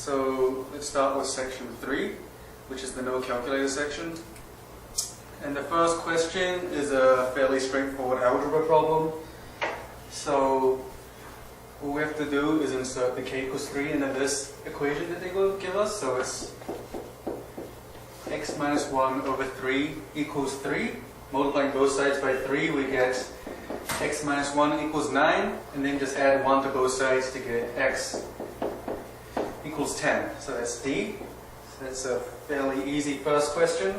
So let's start with section 3, which is the no calculator section. And the first question is a fairly straightforward algebra problem. So what we have to do is insert the k equals 3 into this equation that they will give us. So it's x minus 1 over 3 equals 3. Multiplying both sides by 3, we get x minus 1 equals 9, and then just add 1 to both sides to get x equals 10. So that's D. So that's a fairly easy first question.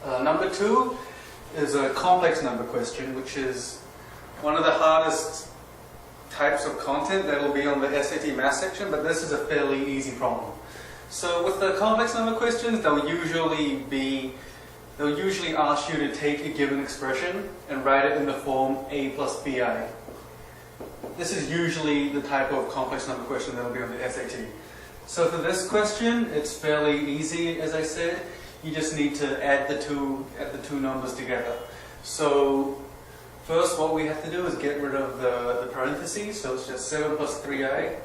Number 2 is a complex number question, which is one of the hardest types of content that will be on the SAT math section, but this is a fairly easy problem. So with the complex number questions, they'll usually ask you to take a given expression and write it in the form a plus bi. This is usually the type of complex number question that will be on the SAT. So for this question, it's fairly easy, as I said. You just need to add the two numbers together. So first, what we have to do is get rid of the parentheses. So it's just 7 plus 3i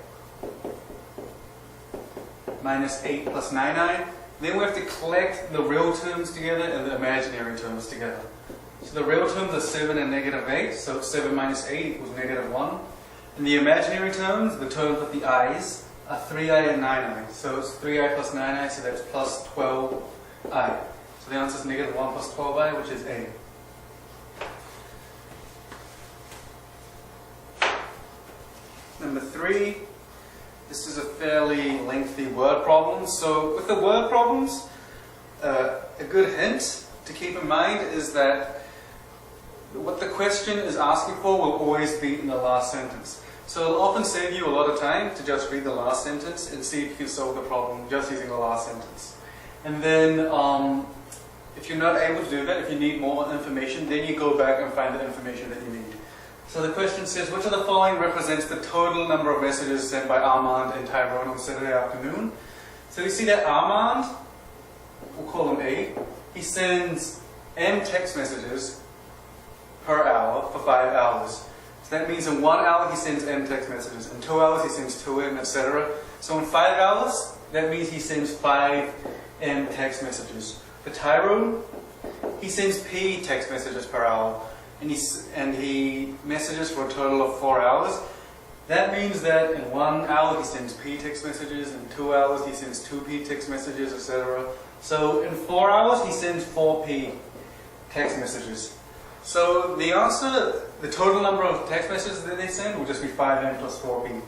minus 8 plus 9i. Then we have to collect the real terms together and the imaginary terms together. So the real terms are 7 and negative 8. So 7 minus 8 equals negative 1. And the imaginary terms, the terms with the i's, are 3i and 9i. So it's 3i plus 9i, so that's plus 12i. So the answer is negative 1 plus 12i, which is A. Number 3, this is a fairly lengthy word problem. So with the word problems, a good hint to keep in mind is that what the question is asking for will always be in the last sentence. So it'll often save you a lot of time to just read the last sentence and see if you can solve the problem just using the last sentence. And then if you're not able to do that, if you need more information, then you go back and find the information that you need. So the question says, which of the following represents the total number of messages sent by Armand and Tyrone on Saturday afternoon? So you see that Armand, we'll call him A, he sends M text messages per hour for 5 hours. So that means in 1 hour he sends M text messages, in 2 hours he sends 2M, etc. So in 5 hours, that means he sends 5 M text messages. For Tyrone, he sends P text messages per hour. And he messages for a total of 4 hours. That means that in 1 hour he sends P text messages, in 2 hours he sends 2P text messages, etc. So in 4 hours he sends 4P text messages. So the answer, the total number of text messages that they send will just be 5M plus 4P.